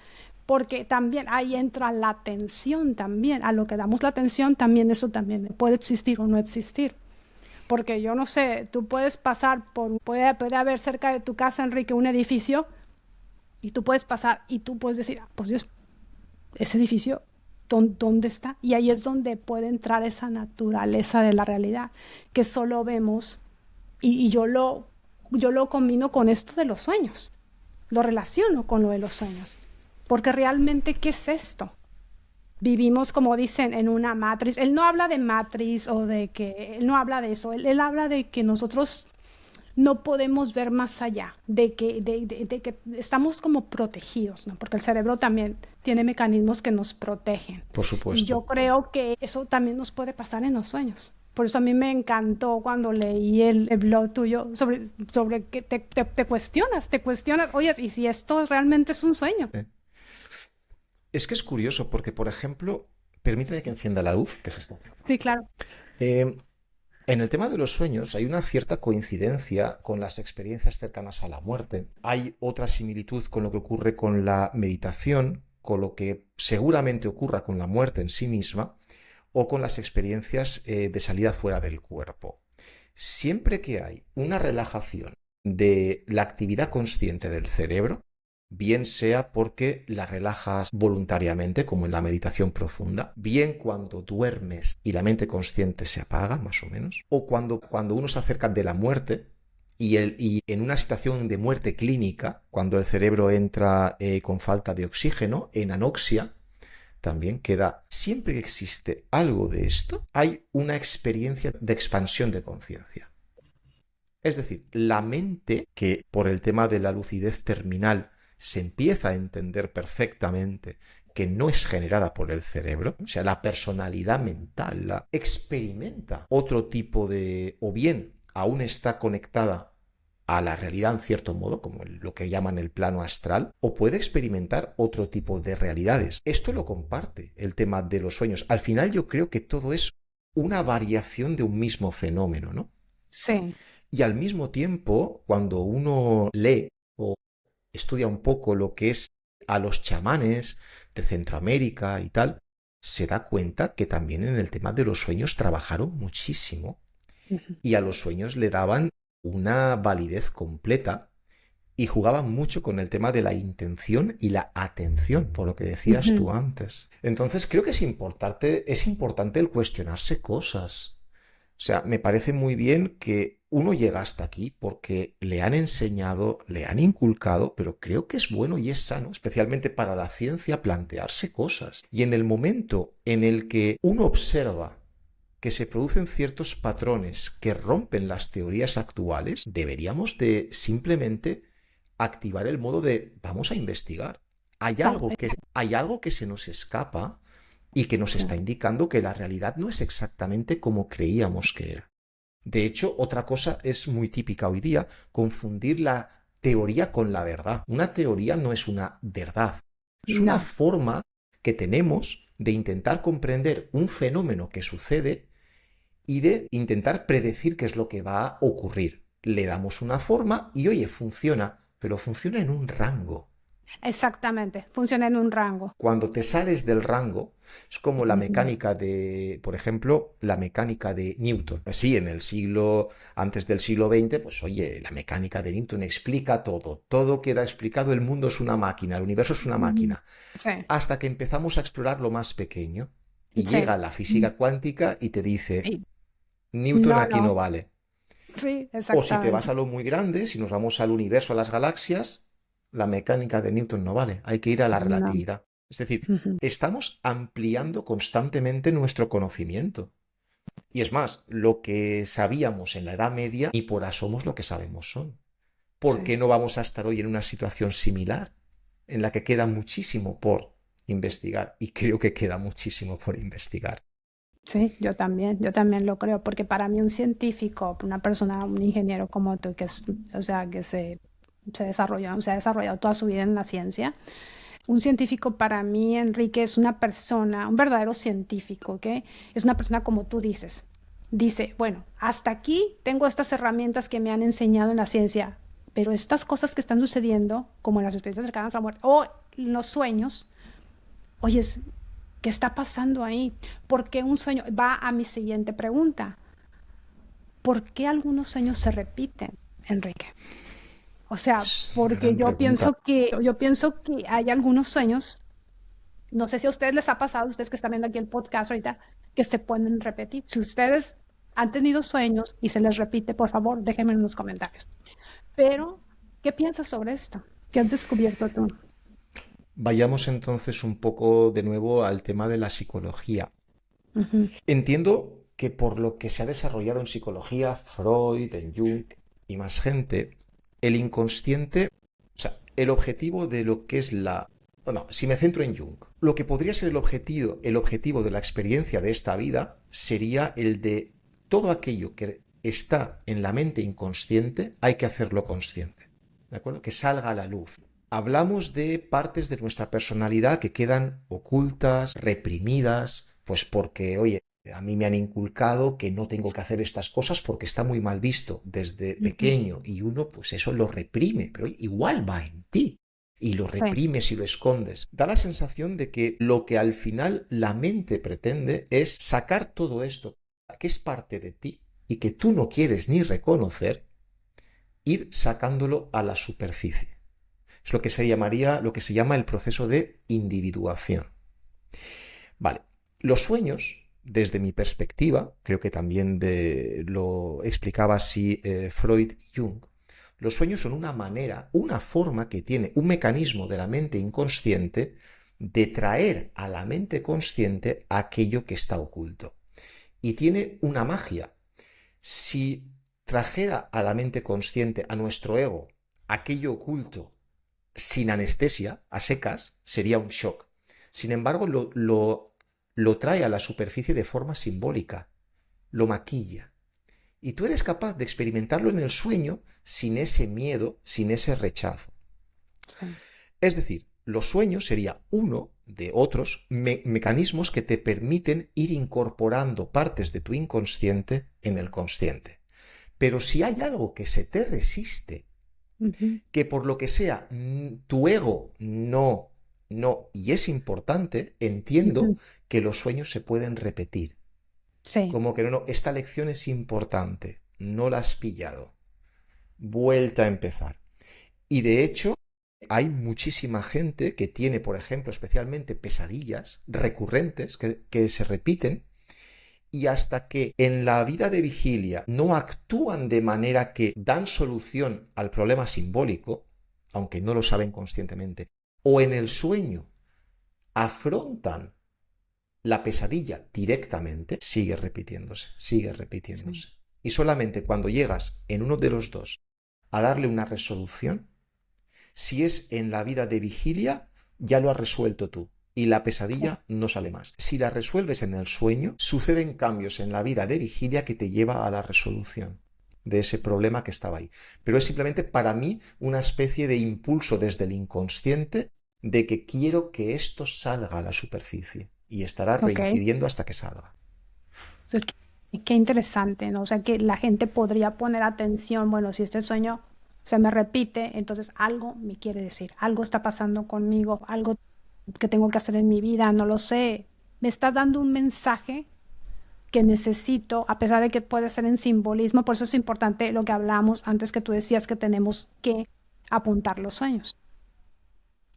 porque también ahí entra la atención también. A lo que damos la atención también, eso también puede existir o no existir. Porque yo no sé, tú puedes pasar puede haber cerca de tu casa, Enrique, un edificio y tú puedes pasar y tú puedes decir, ah, pues Dios, ese edificio, ¿dónde está? Y ahí es donde puede entrar esa naturaleza de la realidad que solo vemos y yo lo combino con esto de los sueños, lo relaciono con lo de los sueños, porque realmente, ¿qué es esto? Vivimos, como dicen, en una matriz. Él no habla de matriz o de que, él no habla de eso, él habla de que nosotros no podemos ver más allá, de que estamos como protegidos, ¿no? Porque el cerebro también tiene mecanismos que nos protegen. Por Y yo supuesto. creo que eso también nos puede pasar en los sueños. Por eso a mí me encantó cuando leí el blog tuyo sobre que te cuestionas, oye, ¿y si esto realmente es un sueño? ¿Eh? Es que es curioso porque, por ejemplo, permíteme que encienda la luz, que se está haciendo. Sí, claro. Eh, en el tema de los sueños hay una cierta coincidencia con las experiencias cercanas a la muerte. Hay otra similitud con lo que ocurre con la meditación, con lo que seguramente ocurra con la muerte en sí misma, o con las experiencias de salida fuera del cuerpo. Siempre que hay una relajación de la actividad consciente del cerebro, bien sea porque la relajas voluntariamente, como en la meditación profunda, bien cuando duermes y la mente consciente se apaga, más o menos, o cuando uno se acerca de la muerte y en una situación de muerte clínica, cuando el cerebro entra con falta de oxígeno, en anoxia, también queda, siempre que existe algo de esto, hay una experiencia de expansión de conciencia. Es decir, la mente, que por el tema de la lucidez terminal se empieza a entender perfectamente que no es generada por el cerebro, o sea, la personalidad mental experimenta otro tipo de, o bien aún está conectada a la realidad en cierto modo, como lo que llaman el plano astral, o puede experimentar otro tipo de realidades. Esto lo comparte el tema de los sueños. Al final yo creo que todo es una variación de un mismo fenómeno, ¿no? Sí. Y al mismo tiempo, cuando uno lee o estudia un poco lo que es a los chamanes de Centroamérica y tal, se da cuenta que también en el tema de los sueños trabajaron muchísimo Ujú. y a los sueños le daban una validez completa y jugaban mucho con el tema de la intención y la atención, por lo que decías tú Ujú. antes. Entonces creo que es importante el cuestionarse cosas. O sea, me parece muy bien que uno llega hasta aquí porque le han enseñado, le han inculcado, pero creo que es bueno y es sano, especialmente para la ciencia, plantearse cosas. Y en el momento en el que uno observa que se producen ciertos patrones que rompen las teorías actuales, deberíamos de simplemente activar el modo de vamos a investigar. Vamos, Hay algo que se nos escapa y que nos sí. está indicando que la realidad no es exactamente como creíamos que era. De hecho, otra cosa es muy típica hoy día, confundir la teoría con la verdad. Una teoría no es una verdad, es una No, forma que tenemos de intentar comprender un fenómeno que sucede y de intentar predecir qué es lo que va a ocurrir. Le damos una forma y oye, funciona, pero funciona en un rango. exactamente. Funciona en un rango. Cuando te sales del rango, es como la Ujú. mecánica de, por ejemplo, la mecánica de Newton. Sí, en el siglo, antes del siglo XX, pues oye, la mecánica de Newton explica todo. Todo queda explicado, el mundo es una máquina, el universo es una Ujú. máquina. Sí, Hasta que empezamos a explorar lo más pequeño. Y sí. llega la física cuántica y te dice, Y Newton no, aquí no. no vale. Sí, O si te vas exactamente. a lo muy grande, si nos vamos al universo, a las galaxias, la mecánica de Newton no vale, hay que ir a la No. relatividad. Es decir, Ujú. estamos ampliando constantemente nuestro conocimiento. Y es más, lo que sabíamos en la Edad Media, y por asomos lo que sabemos son. ¿Por qué Sí. no vamos a estar hoy en una situación similar, en la que queda muchísimo por investigar? Y creo que queda muchísimo por investigar. Sí, yo también lo creo, porque para mí un científico, una persona, un ingeniero como tú, que es, o sea, se ha desarrollado toda su vida en la ciencia, un científico para mí, Enrique, es una persona, un verdadero científico, ¿ok? Es una persona como tú dices. Dice, bueno, hasta aquí tengo estas herramientas que me han enseñado en la ciencia, pero estas cosas que están sucediendo, como en las experiencias cercanas a la muerte o los sueños, oye, ¿qué está pasando ahí? ¿Por qué un sueño? Va a mi siguiente pregunta. ¿Por qué algunos sueños se repiten, Enrique? O sea, Es una porque gran pregunta. yo pienso que hay algunos sueños, no sé si a ustedes les ha pasado, ustedes que están viendo aquí el podcast ahorita, que se pueden repetir. Si ustedes han tenido sueños y se les repite, por favor, déjenme en los comentarios. Pero, ¿qué piensas sobre esto? ¿Qué has descubierto tú? Vayamos entonces un poco de nuevo al tema de la psicología. Ujú. Entiendo que por lo que se ha desarrollado en psicología, Freud, en Jung y más gente, el inconsciente, o sea, el objetivo de lo que es la... Bueno, si me centro en Jung, lo que podría ser el objetivo de la experiencia de esta vida sería el de todo aquello que está en la mente inconsciente, hay que hacerlo consciente. ¿De acuerdo? Que salga a la luz. Hablamos de partes de nuestra personalidad que quedan ocultas, reprimidas, pues porque, oye, a mí me han inculcado que no tengo que hacer estas cosas porque está muy mal visto desde Ujú. pequeño y uno pues eso lo reprime, pero igual va en ti y lo Sí, reprimes y lo escondes. Da la sensación de que lo que al final la mente pretende es sacar todo esto que es parte de ti y que tú no quieres ni reconocer, ir sacándolo a la superficie. Es lo que se llamaría, lo que se llama el proceso de individuación. Vale, los sueños, desde mi perspectiva, creo que también lo explicaba así Freud y Jung, los sueños son una manera, una forma que tiene un mecanismo de la mente inconsciente de traer a la mente consciente aquello que está oculto. Y tiene una magia. Si trajera a la mente consciente, a nuestro ego, aquello oculto sin anestesia, a secas, sería un shock. Sin embargo, lo trae a la superficie de forma simbólica, lo maquilla. Y tú eres capaz de experimentarlo en el sueño sin ese miedo, sin ese rechazo. sí. Es decir, los sueños sería uno de otros mecanismos que te permiten ir incorporando partes de tu inconsciente en el consciente. Pero si hay algo que se te resiste, que por lo que sea, tu ego no, y es importante, entiendo que los sueños se pueden repetir. Sí. Como que no, esta lección es importante, no la has pillado. Vuelta a empezar. Y de hecho, hay muchísima gente que tiene, por ejemplo, especialmente pesadillas recurrentes que se repiten, y hasta que en la vida de vigilia no actúan de manera que dan solución al problema simbólico, aunque no lo saben conscientemente, o en el sueño afrontan la pesadilla directamente, sigue repitiéndose, sigue repitiéndose. Sí. Y solamente cuando llegas en uno de los dos a darle una resolución, si es en la vida de vigilia, ya lo has resuelto tú y la pesadilla no sale más. Si la resuelves en el sueño, suceden cambios en la vida de vigilia que te lleva a la resolución de ese problema que estaba ahí. Pero es simplemente para mí una especie de impulso desde el inconsciente de que quiero que esto salga a la superficie y estará reincidiendo hasta que salga. Entonces, qué interesante, ¿no? O sea, que la gente podría poner atención, bueno, si este sueño se me repite, entonces algo me quiere decir, algo está pasando conmigo, algo que tengo que hacer en mi vida, no lo sé. Me está dando un mensaje que necesito, a pesar de que puede ser en simbolismo, por eso es importante lo que hablamos antes, que tú decías que tenemos que apuntar los sueños.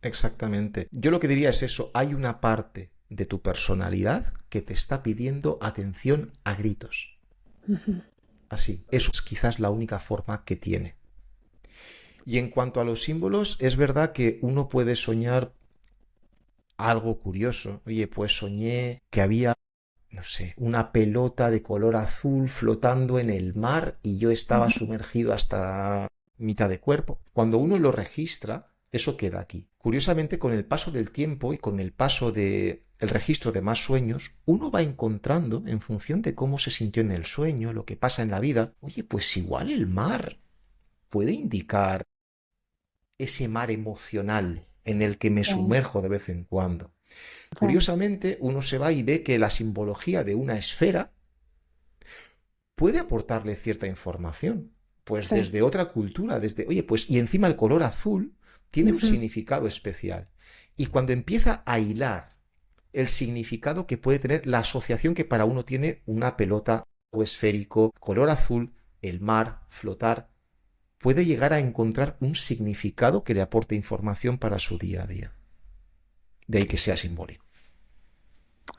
Exactamente. Yo lo que diría es eso, hay una parte de tu personalidad que te está pidiendo atención a gritos. Así, eso es quizás la única forma que tiene. Y en cuanto a los símbolos, es verdad que uno puede soñar algo curioso. Oye, pues soñé que había, no sé, una pelota de color azul flotando en el mar y yo estaba sumergido hasta mitad de cuerpo. Cuando uno lo registra, eso queda aquí. Curiosamente, con el paso del tiempo y con el paso del registro de más sueños, uno va encontrando, en función de cómo se sintió en el sueño, lo que pasa en la vida, oye, pues igual el mar puede indicar ese mar emocional en el que me sumerjo de vez en cuando. Curiosamente, uno se va y ve que la simbología de una esfera puede aportarle cierta información, pues desde otra cultura, desde, oye, pues y encima el color azul tiene un significado especial. Y cuando empieza a hilar el significado que puede tener la asociación que para uno tiene una pelota o esférico, color azul, el mar, flotar, puede llegar a encontrar un significado que le aporte información para su día a día. De ahí que sea simbólico.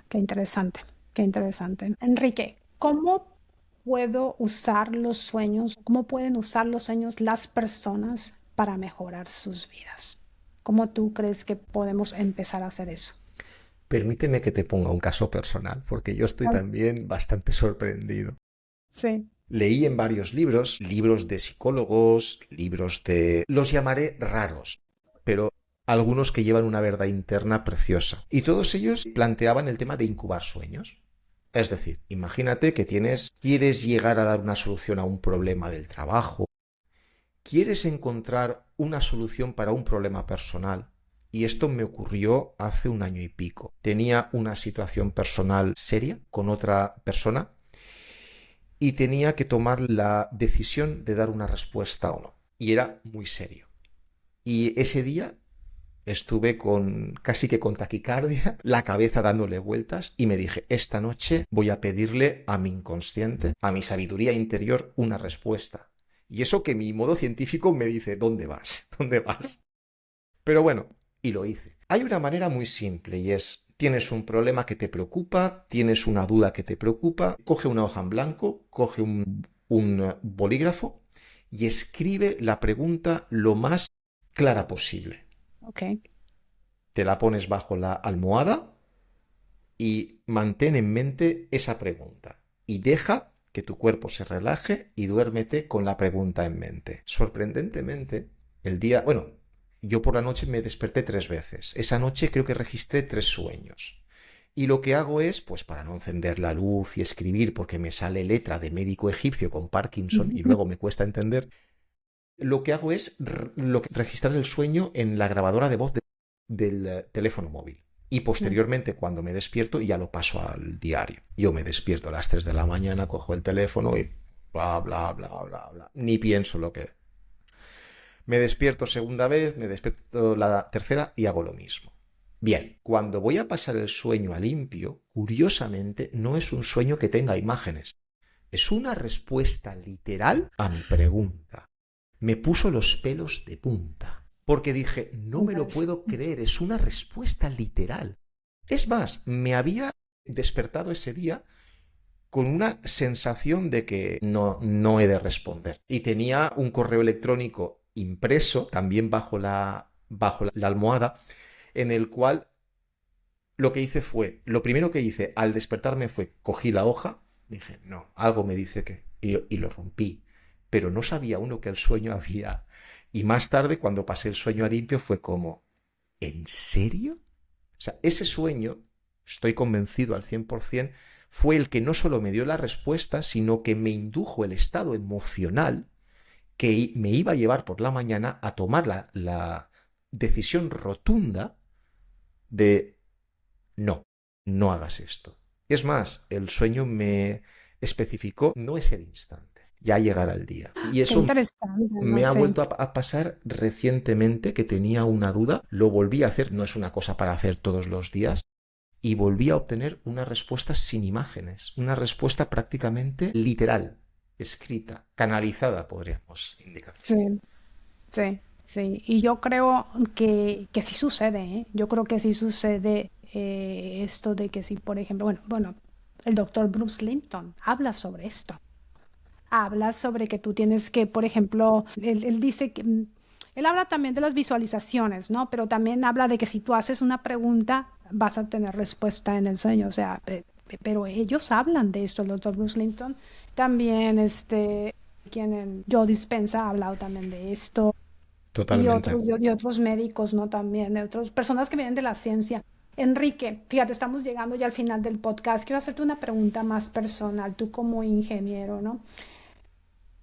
Qué interesante, qué interesante. Enrique, ¿cómo puedo usar los sueños? ¿Cómo pueden usar los sueños las personas para mejorar sus vidas? ¿Cómo tú crees que podemos empezar a hacer eso? Permíteme que te ponga un caso personal, porque yo estoy también bastante sorprendido. Sí. Leí en varios libros, libros de psicólogos, libros de... los llamaré raros, pero algunos que llevan una verdad interna preciosa. Y todos ellos planteaban el tema de incubar sueños. Es decir, imagínate que quieres llegar a dar una solución a un problema del trabajo, quieres encontrar una solución para un problema personal. Y esto me ocurrió hace 1 año y pico. Tenía una situación personal seria con otra persona y tenía que tomar la decisión de dar una respuesta o no. Y era muy serio. Y ese día estuve casi que con taquicardia, la cabeza dándole vueltas y me dije, esta noche voy a pedirle a mi inconsciente, a mi sabiduría interior, una respuesta. Y eso que mi modo científico me dice, ¿dónde vas? ¿Dónde vas? Pero bueno, y lo hice. Hay una manera muy simple y es, tienes un problema que te preocupa, tienes una duda que te preocupa, coge una hoja en blanco, coge un bolígrafo y escribe la pregunta lo más clara posible. Okay. Te la pones bajo la almohada y mantén en mente esa pregunta y deja que tu cuerpo se relaje y duérmete con la pregunta en mente. Sorprendentemente, yo por la noche me desperté 3 veces. Esa noche creo que registré 3 sueños. Y lo que hago es, pues para no encender la luz y escribir porque me sale letra de médico egipcio con Parkinson y luego me cuesta entender, lo que hago es registrar el sueño en la grabadora de voz del teléfono móvil. Y posteriormente, cuando me despierto, ya lo paso al diario. Yo me despierto a las 3 de la mañana, cojo el teléfono y bla, bla, bla, bla, bla. Ni pienso lo que... Me despierto segunda vez, me despierto la tercera y hago lo mismo. Bien, cuando voy a pasar el sueño a limpio, curiosamente no es un sueño que tenga imágenes. Es una respuesta literal a mi pregunta. Me puso los pelos de punta, porque dije, no me lo puedo creer, es una respuesta literal. Es más, me había despertado ese día con una sensación de que no he de responder. Y tenía un correo electrónico impreso, también bajo la almohada, en el cual lo que hice fue, lo primero que hice al despertarme fue, cogí la hoja, dije, no, algo me dice que, y lo rompí, pero no sabía uno que el sueño había. Y más tarde, cuando pasé el sueño a limpio, fue como, ¿en serio? O sea, ese sueño, estoy convencido al 100%, fue el que no solo me dio la respuesta, sino que me indujo el estado emocional que me iba a llevar por la mañana a tomar la decisión rotunda de no hagas esto. Es más, el sueño me especificó, no es el instante, ya llegará el día. Y Qué eso interesante, me no ha sé. vuelto a pasar recientemente, que tenía una duda, lo volví a hacer, no es una cosa para hacer todos los días, y volví a obtener una respuesta sin imágenes, una respuesta prácticamente literal, escrita, canalizada, podríamos indicar. Sí, sí, sí. Y yo creo que sí sucede, ¿eh? Yo creo que sí sucede esto de que si, por ejemplo, bueno, el doctor Bruce Linton habla sobre esto. Habla sobre que tú tienes que, por ejemplo, él dice que, él habla también de las visualizaciones, ¿no? Pero también habla de que si tú haces una pregunta, vas a obtener respuesta en el sueño. O sea, pero ellos hablan de esto, el doctor Bruce Linton. También, quien en Joe Dispenza ha hablado también de esto. Totalmente. Y otros médicos, ¿no? También, de otras personas que vienen de la ciencia. Enrique, fíjate, estamos llegando ya al final del podcast. Quiero hacerte una pregunta más personal, tú como ingeniero, ¿no?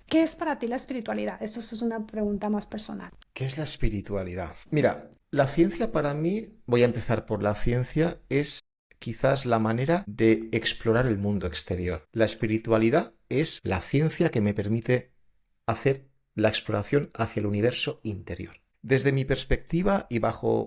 ¿Qué es para ti la espiritualidad? Esto es una pregunta más personal. ¿Qué es la espiritualidad? Mira, la ciencia para mí, voy a empezar por la ciencia, es quizás la manera de explorar el mundo exterior. La espiritualidad es la ciencia que me permite hacer la exploración hacia el universo interior. Desde mi perspectiva y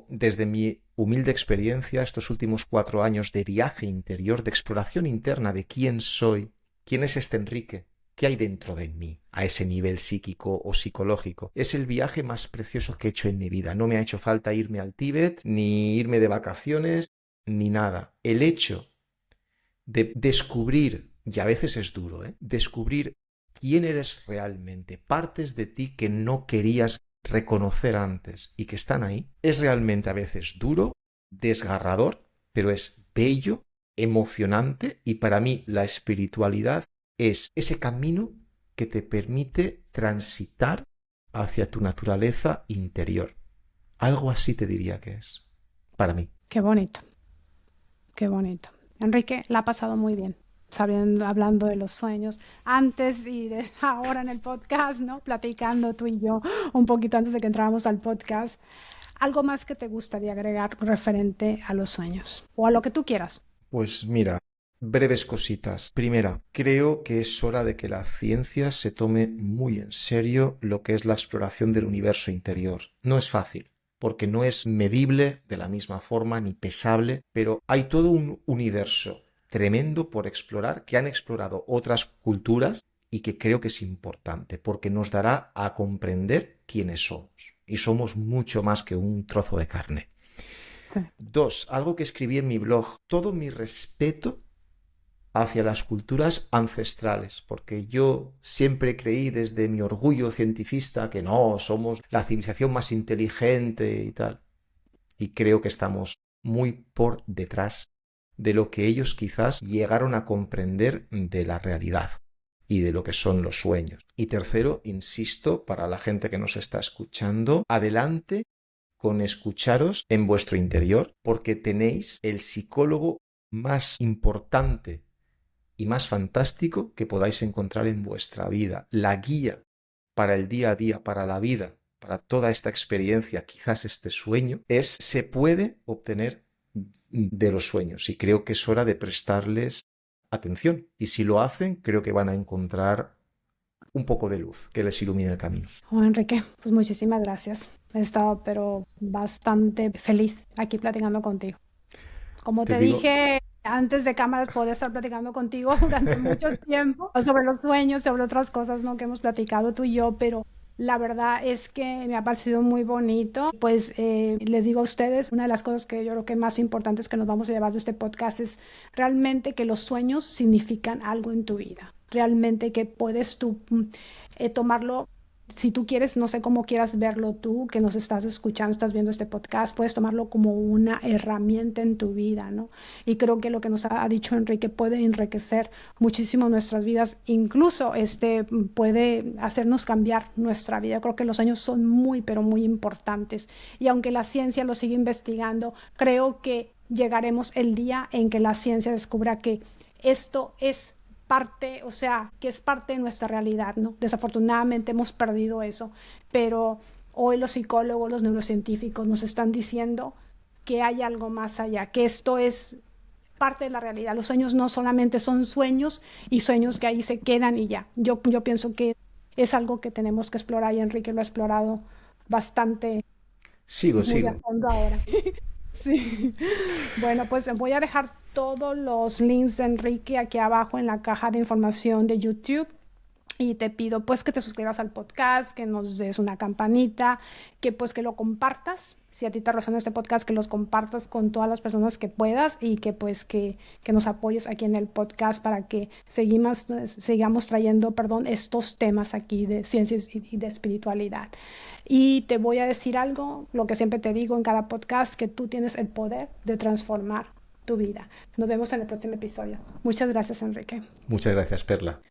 desde mi humilde experiencia, estos últimos 4 años de viaje interior, de exploración interna de quién soy, quién es este Enrique, qué hay dentro de mí, a ese nivel psíquico o psicológico, es el viaje más precioso que he hecho en mi vida. No me ha hecho falta irme al Tíbet, ni irme de vacaciones, ni nada. El hecho de descubrir, y a veces es duro, descubrir quién eres realmente, partes de ti que no querías reconocer antes y que están ahí, es realmente a veces duro, desgarrador, pero es bello, emocionante, y para mí la espiritualidad es ese camino que te permite transitar hacia tu naturaleza interior. Algo así te diría que es, para mí. Qué bonito, qué bonito. Enrique, la ha pasado muy bien, sabiendo, hablando de los sueños, antes y de ahora en el podcast, ¿no? Platicando tú y yo un poquito antes de que entráramos al podcast. ¿Algo más que te gustaría agregar referente a los sueños? O a lo que tú quieras. Pues mira, breves cositas. Primera, creo que es hora de que la ciencia se tome muy en serio lo que es la exploración del universo interior. No es fácil, porque no es medible de la misma forma ni pesable, pero hay todo un universo tremendo por explorar que han explorado otras culturas y que creo que es importante, porque nos dará a comprender quiénes somos. Y somos mucho más que un trozo de carne. Sí. 2, algo que escribí en mi blog, todo mi respeto hacia las culturas ancestrales, porque yo siempre creí desde mi orgullo cientifista que no, somos la civilización más inteligente y tal. Y creo que estamos muy por detrás de lo que ellos quizás llegaron a comprender de la realidad y de lo que son los sueños. Y tercero, insisto, para la gente que nos está escuchando, adelante con escucharos en vuestro interior, porque tenéis el psicólogo más importante y más fantástico que podáis encontrar en vuestra vida. La guía para el día a día, para la vida, para toda esta experiencia, quizás este sueño, se puede obtener de los sueños, y creo que es hora de prestarles atención. Y si lo hacen, creo que van a encontrar un poco de luz que les ilumine el camino. Oh, Enrique, pues muchísimas gracias. He estado pero bastante feliz aquí platicando contigo. Como Te te digo, dije antes de cámaras, podía estar platicando contigo durante mucho tiempo sobre los sueños, sobre otras cosas, ¿no? Que hemos platicado tú y yo, pero la verdad es que me ha parecido muy bonito. Pues les digo a ustedes, una de las cosas que yo creo que más importantes que nos vamos a llevar de este podcast es realmente que los sueños significan algo en tu vida. Realmente que puedes tú tomarlo si tú quieres, no sé cómo quieras verlo tú, que nos estás escuchando, estás viendo este podcast, puedes tomarlo como una herramienta en tu vida, ¿no? Y creo que lo que nos ha dicho Enrique puede enriquecer muchísimo nuestras vidas, incluso puede hacernos cambiar nuestra vida. Creo que los sueños son muy, pero muy importantes. Y aunque la ciencia lo sigue investigando, creo que llegaremos el día en que la ciencia descubra que esto es parte, o sea, que es parte de nuestra realidad, ¿no? Desafortunadamente hemos perdido eso, pero hoy los psicólogos, los neurocientíficos nos están diciendo que hay algo más allá, que esto es parte de la realidad. Los sueños no solamente son sueños y sueños que ahí se quedan y ya. Yo pienso que es algo que tenemos que explorar y Enrique lo ha explorado bastante, sigo, muy a sigo. fondo ahora. Sí. Bueno, pues voy a dejar todos los links de Enrique aquí abajo en la caja de información de YouTube y te pido pues que te suscribas al podcast, que nos des una campanita, que pues que lo compartas, si a ti te resuena este podcast, que los compartas con todas las personas que puedas y que pues que nos apoyes aquí en el podcast para que sigamos trayendo, perdón, estos temas aquí de ciencias y de espiritualidad. Y te voy a decir algo, lo que siempre te digo en cada podcast, que tú tienes el poder de transformar tu vida. Nos vemos en el próximo episodio. Muchas gracias, Enrique. Muchas gracias, Perla.